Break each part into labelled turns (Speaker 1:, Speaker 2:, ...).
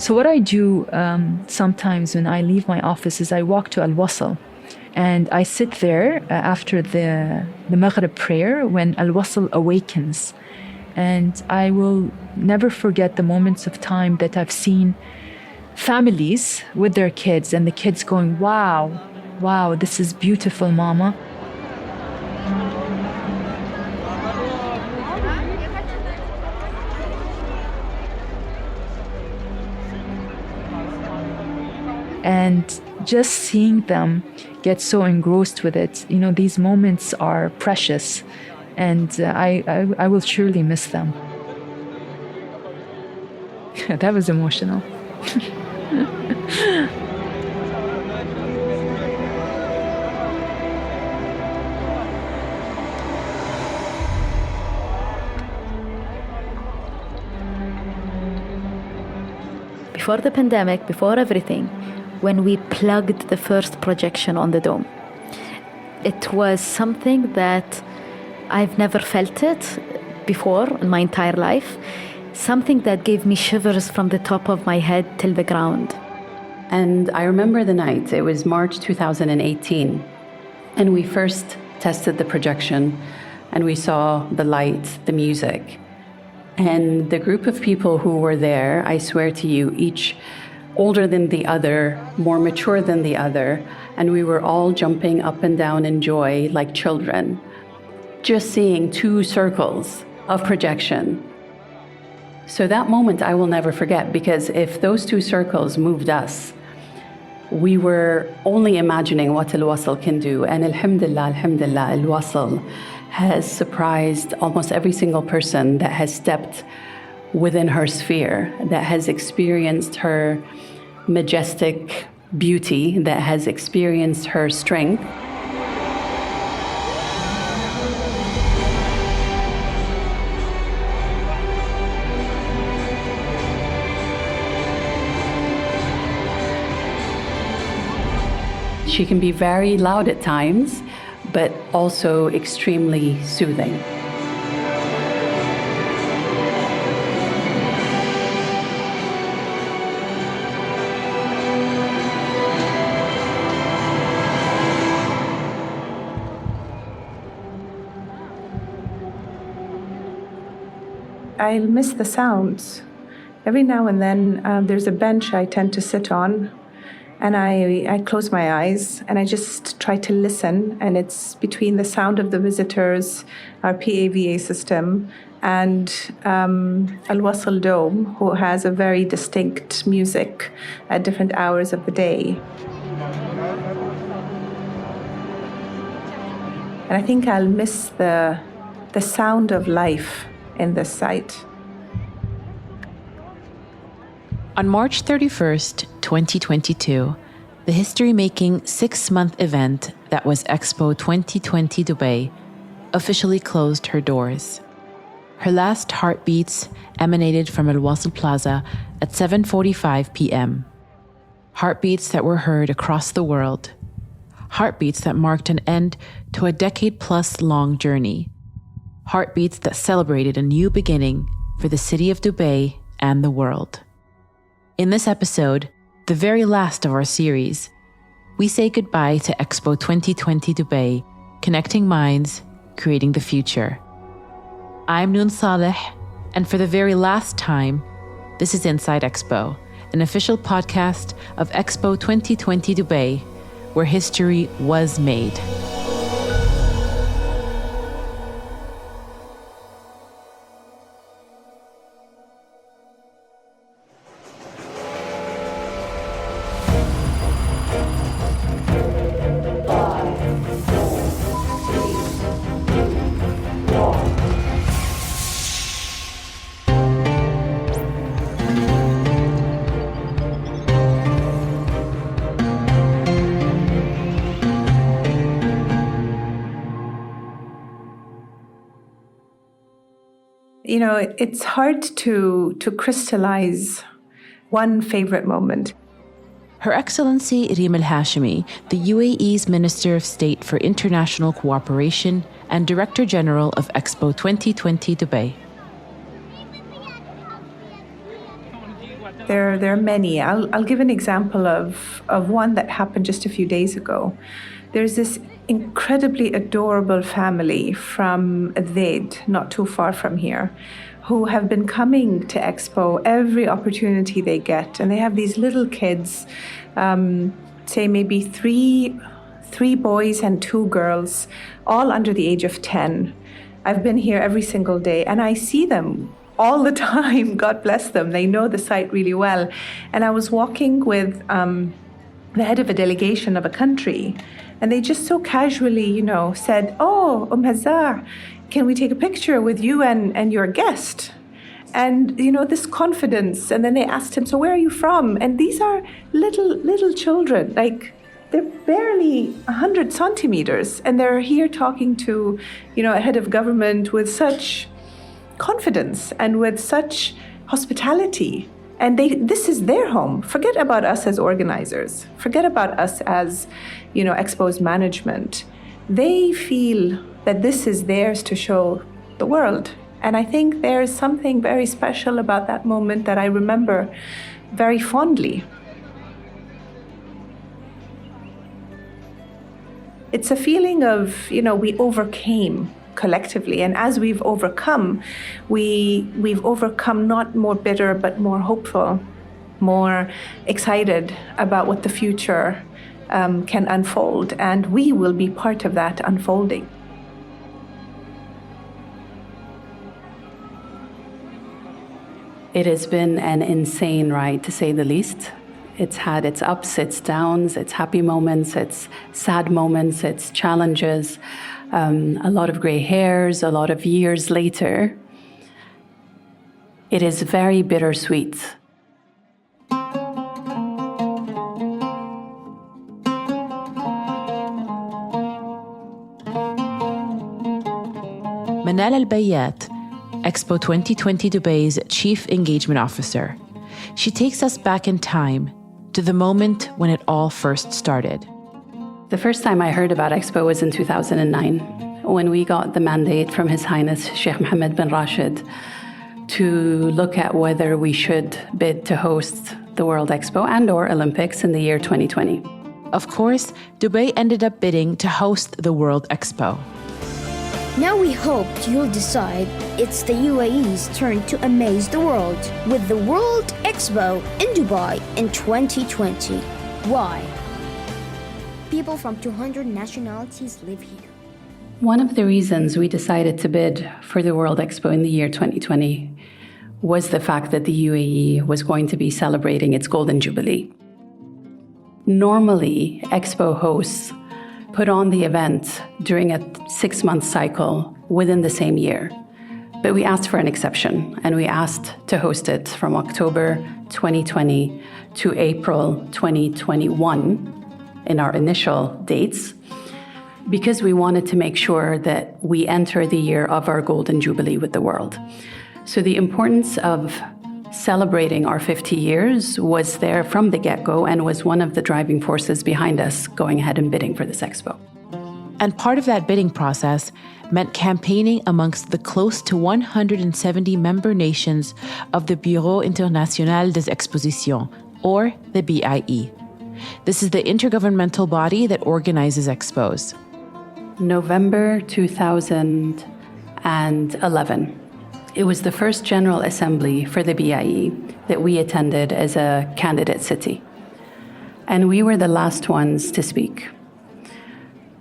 Speaker 1: So what I do sometimes when I leave my office is I walk to Al-Wasl. And I sit there after the Maghrib prayer when Al-Wasl awakens. And I will never forget the moments of time that I've seen families with their kids and the kids going, wow, this is beautiful, Mama. And just seeing them get so engrossed with it, these moments are precious, and I will surely miss them. That was emotional.
Speaker 2: Before the pandemic, before everything, when we plugged the first projection on the dome, it was something that I've never felt it before in my entire life. Something that gave me shivers from the top of my head till the ground.
Speaker 3: And I remember the night, it was March 2018, and we first tested the projection and we saw the light, the music. And the group of people who were there, I swear to you, each older than the other, more mature than the other, and we were all jumping up and down in joy like children, just seeing two circles of projection. So that moment I will never forget, because if those two circles moved us, we were only imagining what Al-Wasl can do. And alhamdulillah, Al-Wasl has surprised almost every single person that has stepped within her sphere, that has experienced her majestic beauty, that has experienced her strength. She can be very loud at times, but also extremely soothing.
Speaker 4: I miss the sounds. Every now and then there's a bench I tend to sit on, and I close my eyes and I just try to listen, and it's between the sound of the visitors, our PAVA system, and Al-Wasl Dome, who has a very distinct music at different hours of the day. And I think I'll miss the sound of life in this site.
Speaker 5: On March 31st, 2022, the history-making 6-month event that was Expo 2020 Dubai officially closed her doors. Her last heartbeats emanated from Al-Wasl Plaza at 7:45 p.m. Heartbeats that were heard across the world. Heartbeats that marked an end to a decade-plus long journey. Heartbeats that celebrated a new beginning for the city of Dubai and the world. In this episode, the very last of our series, we say goodbye to Expo 2020 Dubai, connecting minds, creating the future. I'm Noon Saleh, and for the very last time, this is Inside Expo, an official podcast of Expo 2020 Dubai, where history was made.
Speaker 4: It's hard to crystallize one favorite moment.
Speaker 5: Her Excellency Reem Al Hashimi, the UAE's Minister of State for International Cooperation and Director General of Expo 2020 Dubai.
Speaker 4: There are many. I'll give an example of one that happened just a few days ago. There's this incredibly adorable family from Zaid, not too far from here, who have been coming to Expo every opportunity they get. And they have these little kids, say maybe three boys and two girls, all under the age of 10. I've been here every single day and I see them all the time. God bless them. They know the site really well. And I was walking with the head of a delegation of a country, and they just so casually, said, "Oh, Hazar, can we take a picture with you and your guest?" And, this confidence. And then they asked him, "So where are you from?" And these are little children, like they're barely 100 centimeters. And they're here talking to, a head of government with such confidence and with such hospitality. And this is their home. Forget about us as organizers. Forget about us as, Expo's management. They feel that this is theirs to show the world. And I think there's something very special about that moment that I remember very fondly. It's a feeling of, we overcame collectively. And as we've overcome, we've overcome not more bitter, but more hopeful, more excited about what the future can unfold. And we will be part of that unfolding.
Speaker 3: It has been an insane ride, to say the least. It's had its ups, its downs, its happy moments, its sad moments, its challenges, a lot of gray hairs, a lot of years later. It is very bittersweet.
Speaker 5: Manal Al-Bayat, Expo 2020 Dubai's Chief Engagement Officer. She takes us back in time to the moment when it all first started.
Speaker 3: The first time I heard about Expo was in 2009, when we got the mandate from His Highness Sheikh Mohammed bin Rashid to look at whether we should bid to host the World Expo and/or Olympics in the year 2020.
Speaker 5: Of course, Dubai ended up bidding to host the World Expo.
Speaker 6: Now we hope you'll decide it's the UAE's turn to amaze the world with the World Expo in Dubai in 2020. Why? People from 200 nationalities live here.
Speaker 3: One of the reasons we decided to bid for the World Expo in the year 2020 was the fact that the UAE was going to be celebrating its Golden Jubilee. Normally, Expo hosts put on the event during a 6-month cycle within the same year. But we asked for an exception, and we asked to host it from October 2020 to April 2021 in our initial dates, because we wanted to make sure that we enter the year of our Golden Jubilee with the world. So the importance of celebrating our 50 years was there from the get-go and was one of the driving forces behind us going ahead and bidding for this expo.
Speaker 5: And part of that bidding process meant campaigning amongst the close to 170 member nations of the Bureau International des Expositions, or the BIE. This is the intergovernmental body that organizes expos.
Speaker 3: November 2011. It was the first General Assembly for the BIE that we attended as a candidate city. And we were the last ones to speak.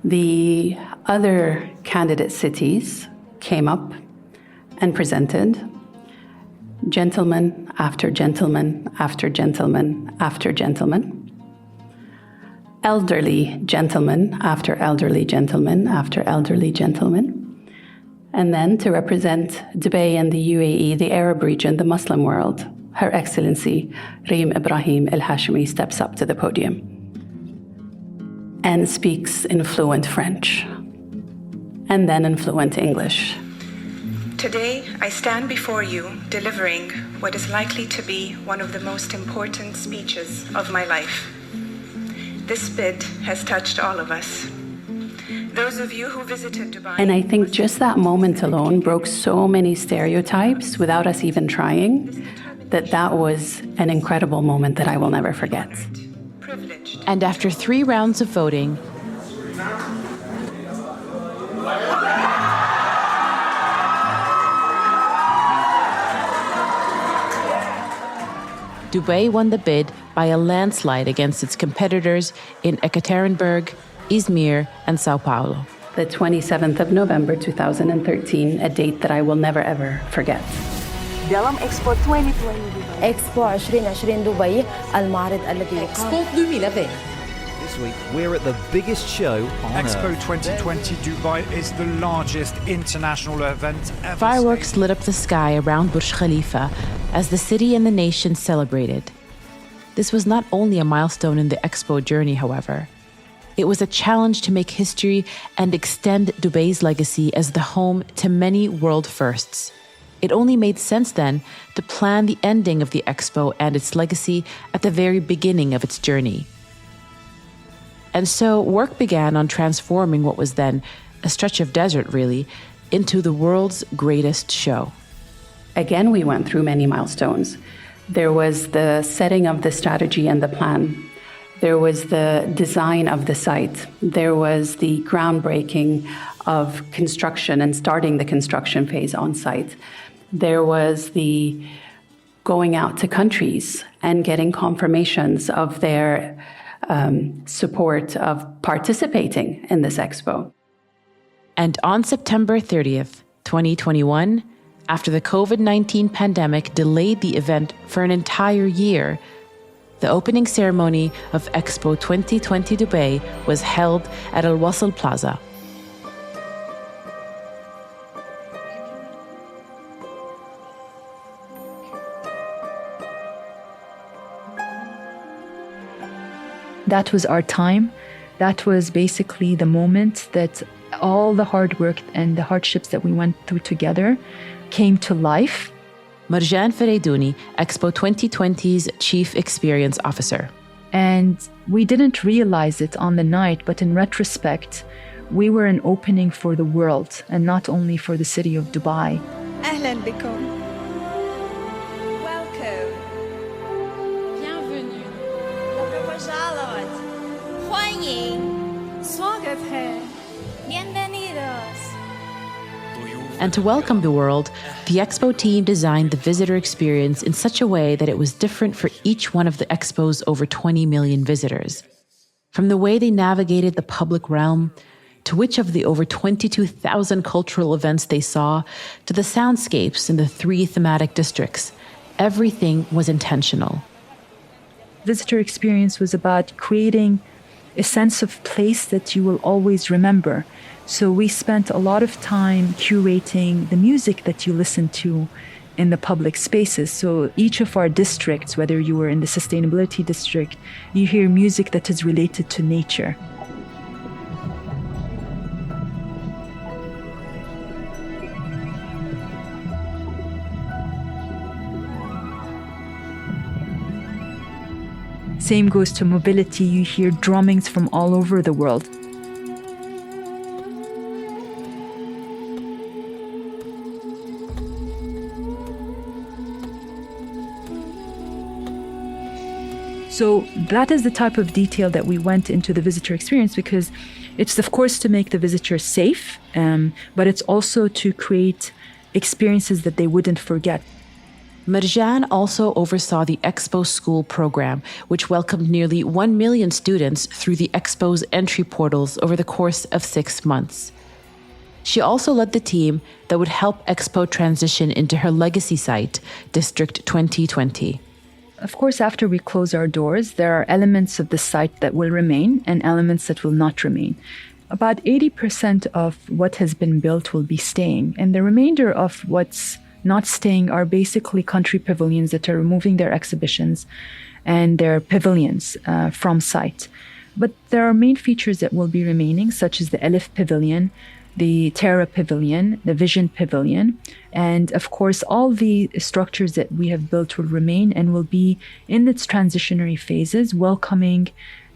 Speaker 3: The other candidate cities came up and presented, gentleman after gentleman after gentleman after gentleman, elderly gentleman after elderly gentleman after elderly gentleman. And then to represent Dubai and the UAE, the Arab region, the Muslim world, Her Excellency Reem Ibrahim Al Hashmi steps up to the podium and speaks in fluent French and then in fluent English.
Speaker 4: Today, I stand before you delivering what is likely to be one of the most important speeches of my life. This bid has touched all of us. Those of you who visited Dubai...
Speaker 3: And I think just that moment alone broke so many stereotypes without us even trying, that was an incredible moment that I will never forget.
Speaker 5: And after 3 rounds of voting, Dubai won the bid by a landslide against its competitors in Ekaterinburg, Izmir, and Sao Paulo.
Speaker 3: The 27th of November 2013, a date that I will never ever forget.
Speaker 7: dalam Expo 2020
Speaker 8: Expo 2020 دبي المعرض الذي
Speaker 9: Expo 2020.
Speaker 10: This week, we're at the biggest show on
Speaker 11: Expo
Speaker 10: Earth.
Speaker 11: 2020 Dubai is the largest international event ever.
Speaker 5: Fireworks lit up the sky around Burj Khalifa as the city and the nation celebrated. This was not only a milestone in the Expo journey, however. It was a challenge to make history and extend Dubai's legacy as the home to many world firsts. It only made sense then to plan the ending of the Expo and its legacy at the very beginning of its journey. And so work began on transforming what was then a stretch of desert, really, into the world's greatest show.
Speaker 3: Again, we went through many milestones. There was the setting of the strategy and the plan. There was the design of the site. There was the groundbreaking of construction and starting the construction phase on site. There was the going out to countries and getting confirmations of their support of participating in this expo.
Speaker 5: And on September 30th, 2021, after the COVID-19 pandemic delayed the event for an entire year, the opening ceremony of Expo 2020 Dubai was held at Al Wasl Plaza.
Speaker 1: That was our time. That was basically the moment that all the hard work and the hardships that we went through together came to life.
Speaker 5: Marjan Fareidouni, Expo 2020's Chief Experience Officer.
Speaker 1: And we didn't realize it on the night, but in retrospect, we were an opening for the world and not only for the city of Dubai.
Speaker 7: أهلا بكم. Welcome.
Speaker 9: Bienvenue.
Speaker 7: Добро пожаловать. 欢迎. स्वागत है. Bienvenidos.
Speaker 5: And to welcome the world, the Expo team designed the visitor experience in such a way that it was different for each one of the Expo's over 20 million visitors. From the way they navigated the public realm, to which of the over 22,000 cultural events they saw, to the soundscapes in the 3 thematic districts, everything was intentional.
Speaker 1: Visitor experience was about creating a sense of place that you will always remember. So we spent a lot of time curating the music that you listen to in the public spaces. So each of our districts, whether you were in the sustainability district, you hear music that is related to nature. Same goes to mobility. You hear drummings from all over the world. So that is the type of detail that we went into the visitor experience, because it's, of course, to make the visitor safe, but it's also to create experiences that they wouldn't forget.
Speaker 5: Marjan also oversaw the Expo School program, which welcomed nearly 1 million students through the Expo's entry portals over the course of 6 months. She also led the team that would help Expo transition into her legacy site, District 2020.
Speaker 1: Of course, after we close our doors, there are elements of the site that will remain and elements that will not remain. About 80% of what has been built will be staying, and the remainder of what's not staying are basically country pavilions that are removing their exhibitions and their pavilions from site. But there are main features that will be remaining, such as the Elif Pavilion, the Terra Pavilion, the Vision Pavilion, and of course all the structures that we have built will remain and will be in its transitionary phases, welcoming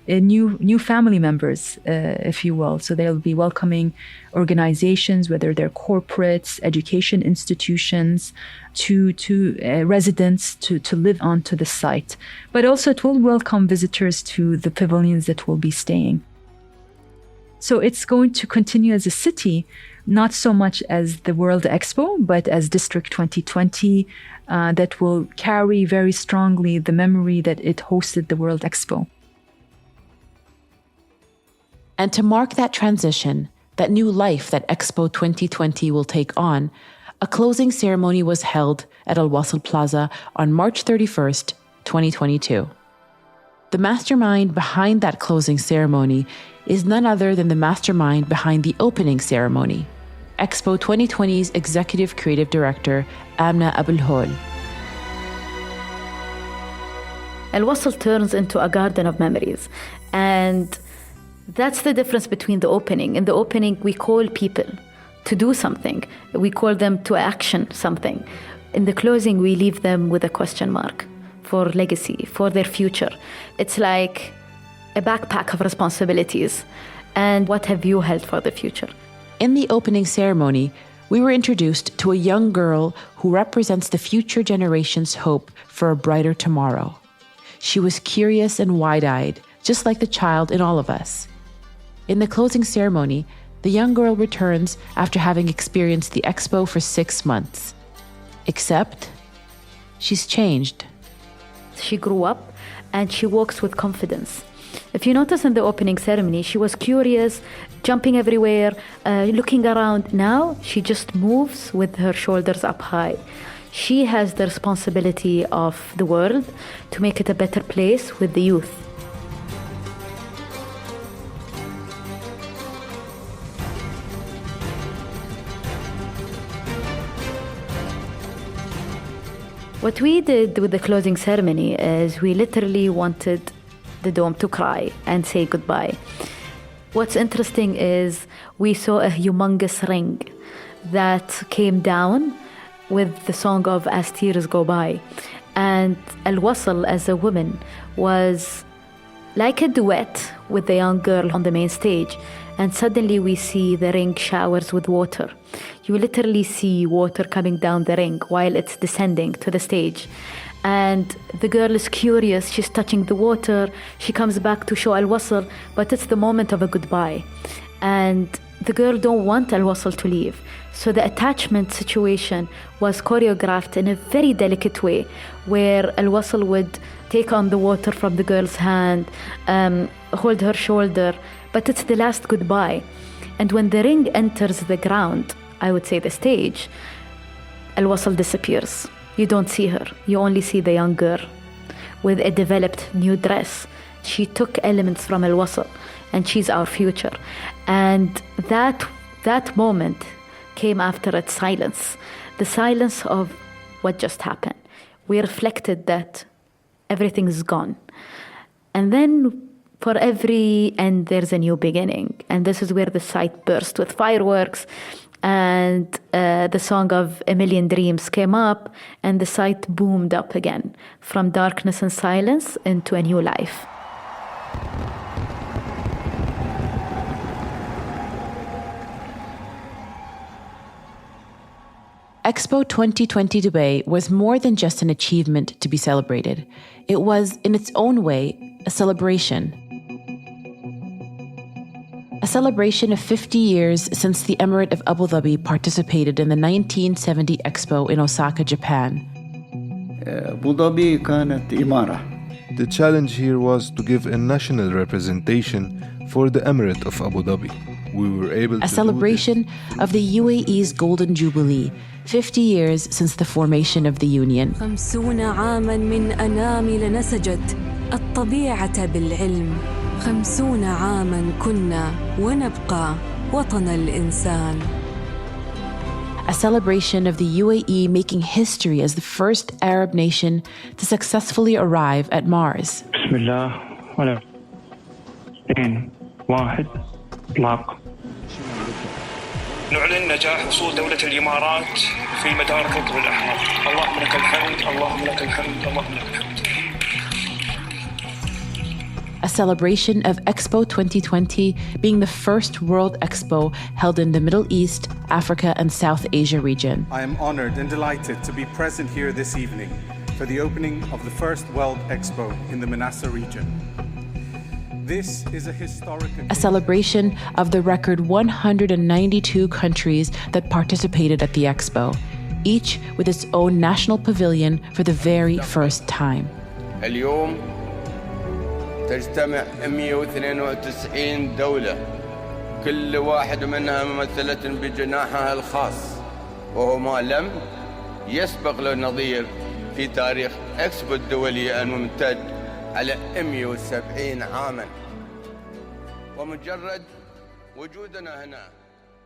Speaker 1: new family members, if you will. So they'll be welcoming organizations, whether they're corporates, education institutions, to residents to live onto the site. But also it will welcome visitors to the pavilions that will be staying. So it's going to continue as a city, not so much as the World Expo, but as District 2020, that will carry very strongly the memory that it hosted the World Expo.
Speaker 5: And to mark that transition, that new life that Expo 2020 will take on, a closing ceremony was held at Al Wasl Plaza on March 31st, 2022. The mastermind behind that closing ceremony is none other than the mastermind behind the opening ceremony, Expo 2020's Executive Creative Director, Amna Abul Hol.
Speaker 2: Al Wasl turns into a garden of memories. And that's the difference between the opening. In the opening, we call people to do something. We call them to action something. In the closing, we leave them with a question mark for legacy, for their future. It's like a backpack of responsibilities. And what have you held for the future?
Speaker 5: In the opening ceremony, we were introduced to a young girl who represents the future generation's hope for a brighter tomorrow. She was curious and wide-eyed, just like the child in all of us. In the closing ceremony, the young girl returns after having experienced the Expo for 6 months. Except, she's changed.
Speaker 2: She grew up and she walks with confidence. If you notice in the opening ceremony, she was curious, jumping everywhere, looking around. Now, she just moves with her shoulders up high. She has the responsibility of the world to make it a better place with the youth. What we did with the closing ceremony is we literally wanted the dome to cry and say goodbye. What's interesting is we saw a humongous ring that came down with the song of As Tears Go By. And Al Wasl as a woman was like a duet with the young girl on the main stage. And suddenly we see the ring showers with water. You literally see water coming down the ring while it's descending to the stage. And the girl is curious, she's touching the water, she comes back to show Al Wasl, but it's the moment of a goodbye. And the girl don't want Al Wasl to leave. So the attachment situation was choreographed in a very delicate way, where Al Wasl would take on the water from the girl's hand, hold her shoulder, but it's the last goodbye. And when the ring enters the ground, I would say the stage, Al Wasl disappears. You don't see her. You only see the young girl with a developed new dress. She took elements from Al Wasl, and she's our future. And that moment came after its silence, the silence of what just happened. We reflected that everything is gone. And then for every end, there's a new beginning. And this is where the site burst with fireworks. And the song of A Million Dreams came up, and the site boomed up again from darkness and silence into a new life.
Speaker 5: Expo 2020 Dubai was more than just an achievement to be celebrated. It was, in its own way, a celebration. A celebration of 50 years since the Emirate of Abu Dhabi participated in the 1970 Expo in Osaka, Japan.
Speaker 9: Abu Dhabi كانت إمارة.
Speaker 12: The challenge here was to give a national representation for the Emirate of Abu Dhabi. We were able to
Speaker 5: a celebration of the UAE's Golden Jubilee, 50 years since the formation of the Union.
Speaker 13: 50 عاماً من أنامل نسجت الطبيعة بالعلم. 50 عاماً كنا ونبقى وطن الإنسان.
Speaker 5: A celebration of the UAE making history as the first Arab nation to successfully arrive at Mars.
Speaker 14: بسم الله ولا 2 1 إطلاق.
Speaker 15: نعلن نجاح وصول دولة الإمارات في مدار الكوكب الأحمر. اللهم لك الحمد، اللهم لك الحمد، اللهم لك الحمد.
Speaker 5: a celebration of Expo 2020 being the first World Expo held in the Middle East, Africa, and South Asia region.
Speaker 16: I am honored and delighted to be present here this evening for the opening of the first World Expo in the Manassa region. This is a historic occasion.
Speaker 5: A celebration of the record 192 countries that participated at the Expo, each with its own national pavilion for the very first time.
Speaker 17: اليوم تجتمع 192 دولة كل واحد منها ممثلة بجناحها الخاص وهو ما لم يسبق له نظير في تاريخ إكسبو الدولي الممتد على 170 عاما ومجرد وجودنا هنا.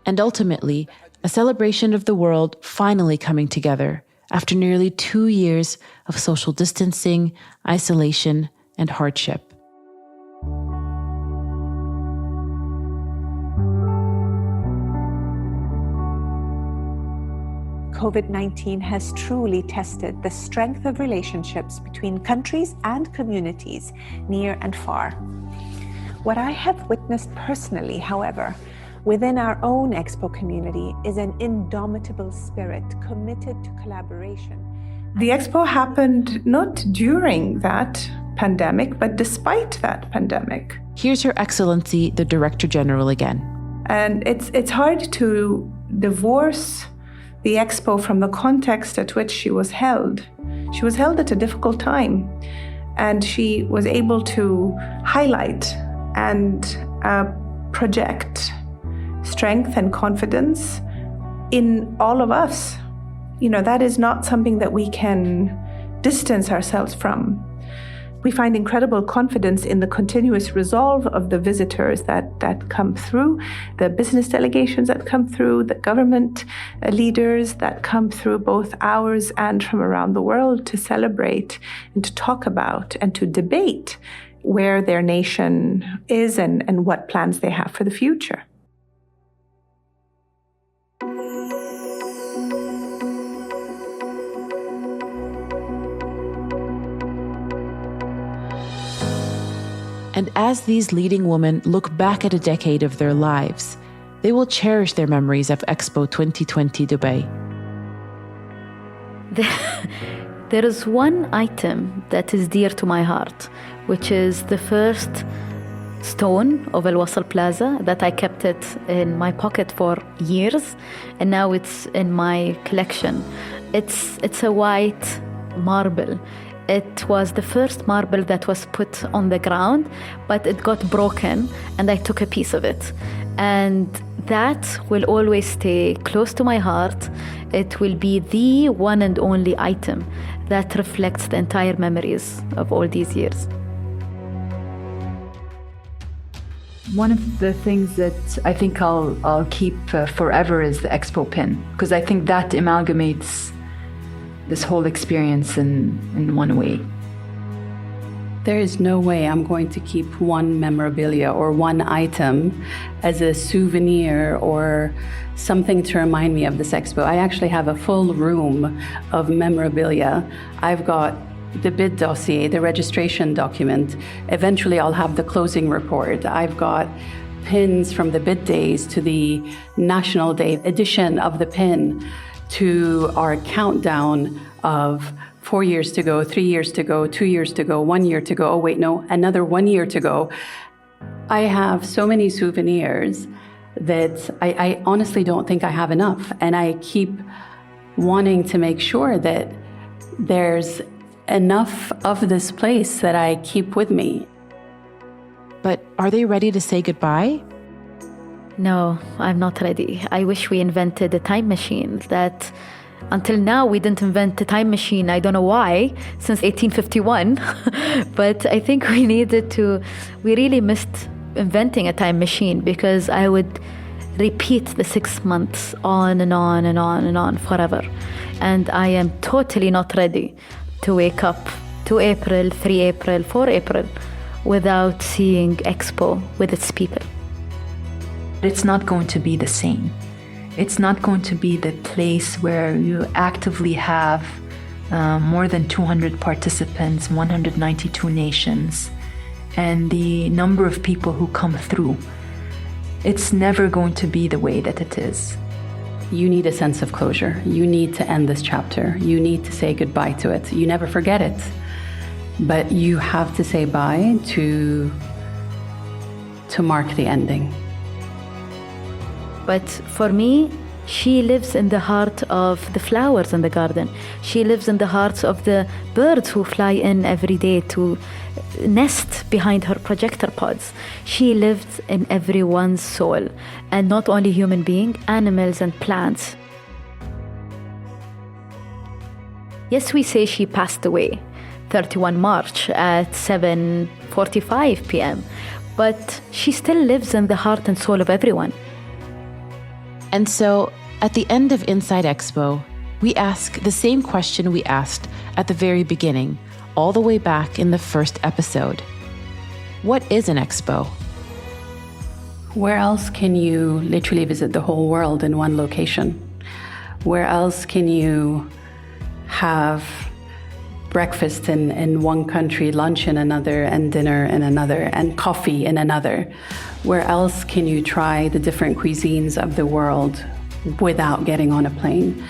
Speaker 5: And ultimately, a celebration of the world finally coming together after nearly 2 years of social distancing, isolation, and hardship.
Speaker 18: COVID-19 has truly tested the strength of relationships between countries and communities near and far. What I have witnessed personally, however, within our own Expo community is an indomitable spirit committed to collaboration.
Speaker 4: The Expo happened not during that pandemic, but despite that pandemic.
Speaker 5: Here's Her Excellency, the Director General again.
Speaker 4: And it's hard to divorce the Expo from the context at which she was held. She was held at a difficult time, and she was able to highlight and project strength and confidence in all of us. You know, that is not something that we can distance ourselves from. We find incredible confidence in the continuous resolve of the visitors that come through, the business delegations that come through, the government leaders that come through, both ours and from around the world, to celebrate and to talk about and to debate where their nation is and what plans they have for the future.
Speaker 5: And as these leading women look back at a decade of their lives, they will cherish their memories of Expo 2020 Dubai.
Speaker 2: There is one item that is dear to my heart, which is the first stone of Al Wasl Plaza that I kept it in my pocket for years, and now it's in my collection. It's a white marble. It was the first marble that was put on the ground, but it got broken, and I took a piece of it. And that will always stay close to my heart. It will be the one and only item that reflects the entire memories of all these years.
Speaker 1: One of the things that I think I'll keep forever is the Expo pin, because I think that amalgamates this whole experience in one way.
Speaker 3: There is no way I'm going to keep one memorabilia or one item as a souvenir or something to remind me of this Expo. I actually have a full room of memorabilia. I've got the bid dossier, the registration document. Eventually I'll have the closing report. I've got pins from the bid days to the National Day edition of the pin, to our countdown of 4 years to go, 3 years to go, 2 years to go, 1 year to go. Oh wait, no, another 1 year to go. I have so many souvenirs that I honestly don't think I have enough. And I keep wanting to make sure that there's enough of this place that I keep with me.
Speaker 5: But are they ready to say goodbye?
Speaker 2: No, I'm not ready. I wish we invented a time machine. That until now we didn't invent a time machine. I don't know why, since 1851. But I think we really missed inventing a time machine, because I would repeat the 6 months on and on and on and on forever. And I am totally not ready to wake up to April, 3 April, 4 April without seeing Expo with its people.
Speaker 1: It's not going to be the same. It's not going to be the place where you actively have more than 200 participants, 192 nations. and the number of people who come through, it's never going to be the way that it is.
Speaker 3: You need a sense of closure. You need to end this chapter. You need to say goodbye to it. You never forget it, but you have to say bye to mark the ending.
Speaker 2: But for me, she lives in the heart of the flowers in the garden. She lives in the hearts of the birds who fly in every day to nest behind her projector pods. She lives in everyone's soul, and not only human beings, animals and plants. Yes, we say she passed away 31 March at 7:45 p.m., but she still lives in the heart and soul of everyone.
Speaker 5: And so, at the end of Inside Expo, we ask the same question we asked at the very beginning, all the way back in the first episode. What is an expo?
Speaker 3: Where else can you literally visit the whole world in one location? Where else can you have breakfast in one country, lunch in another, and dinner in another, and coffee in another? Where else can you try the different cuisines of the world without getting on a plane?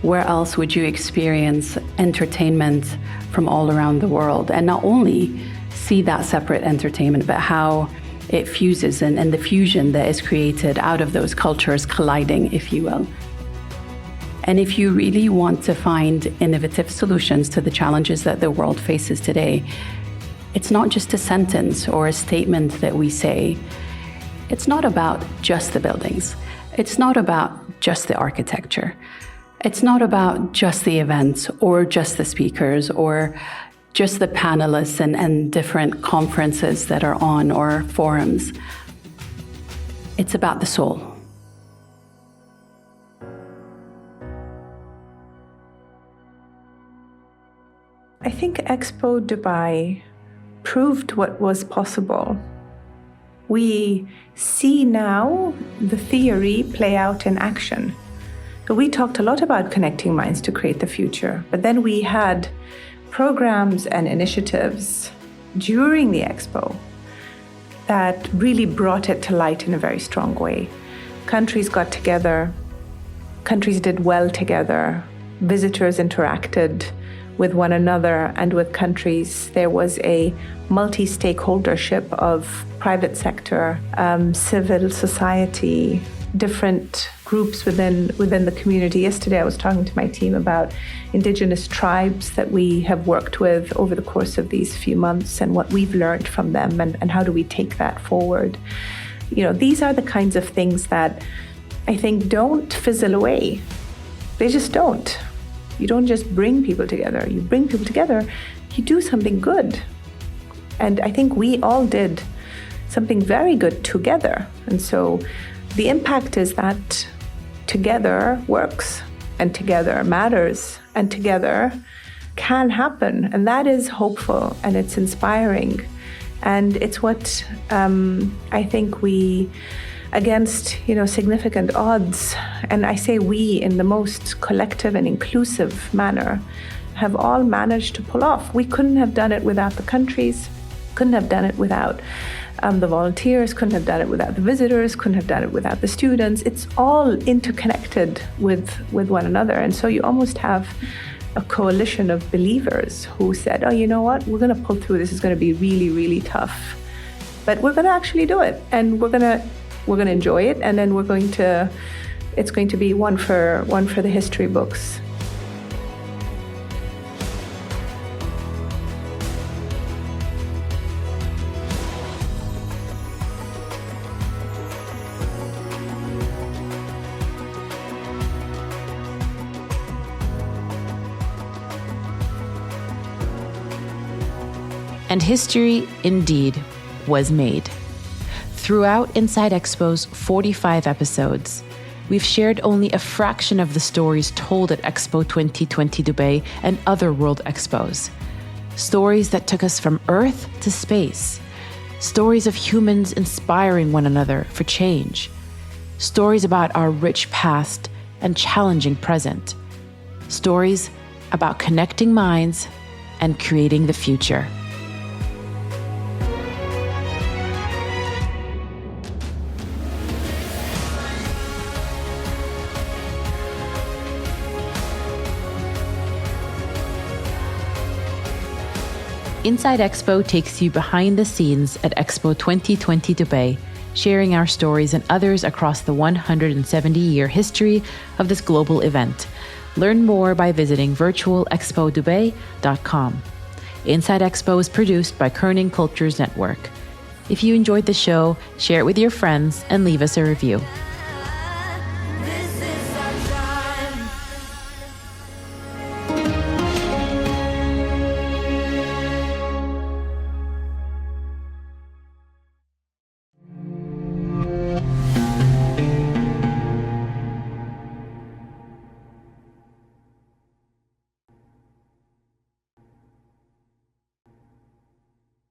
Speaker 3: Where else would you experience entertainment from all around the world? And not only see that separate entertainment, but how it fuses and the fusion that is created out of those cultures colliding, if you will. And if you really want to find innovative solutions to the challenges that the world faces today, it's not just a sentence or a statement that we say. It's not about just the buildings. It's not about just the architecture. It's not about just the events or just the speakers or just the panelists and different conferences that are on or forums. It's about the soul.
Speaker 4: I think Expo Dubai proved what was possible. We see now the theory play out in action. So we talked a lot about connecting minds to create the future, but then we had programs and initiatives during the Expo that really brought it to light in a very strong way. Countries got together, countries did well together, visitors interacted with one another and with countries. There was a multi-stakeholdership of private sector, civil society, different groups within the community. Yesterday I was talking to my team about indigenous tribes that we have worked with over the course of these few months and what we've learned from them and how do we take that forward. You know, these are the kinds of things that I think don't fizzle away. They just don't. You don't just bring people together. You bring people together, you do something good. And I think we all did something very good together. And so the impact is that together works, and together matters, and together can happen. And that is hopeful, and it's inspiring. And it's what I think we, against significant odds, and I say we in the most collective and inclusive manner, have all managed to pull off. We couldn't have done it without the countries, couldn't have done it without the volunteers, couldn't have done it without the visitors, couldn't have done it without the students. It's all interconnected with one another. And so you almost have a coalition of believers who said, oh, you know what, we're going to pull through. This is going to be really, really tough, but we're going to actually do it, and we're going to enjoy it, and then it's going to be one for the history books.
Speaker 5: And history, indeed, was made. Throughout Inside Expo's 45 episodes, we've shared only a fraction of the stories told at Expo 2020 Dubai and other World Expos. Stories that took us from Earth to space. Stories of humans inspiring one another for change. Stories about our rich past and challenging present. Stories about connecting minds and creating the future. Inside Expo takes you behind the scenes at Expo 2020 Dubai, sharing our stories and others across the 170-year history of this global event. Learn more by visiting virtualexpodubai.com. Inside Expo is produced by Kerning Cultures Network. If you enjoyed the show, share it with your friends and leave us a review.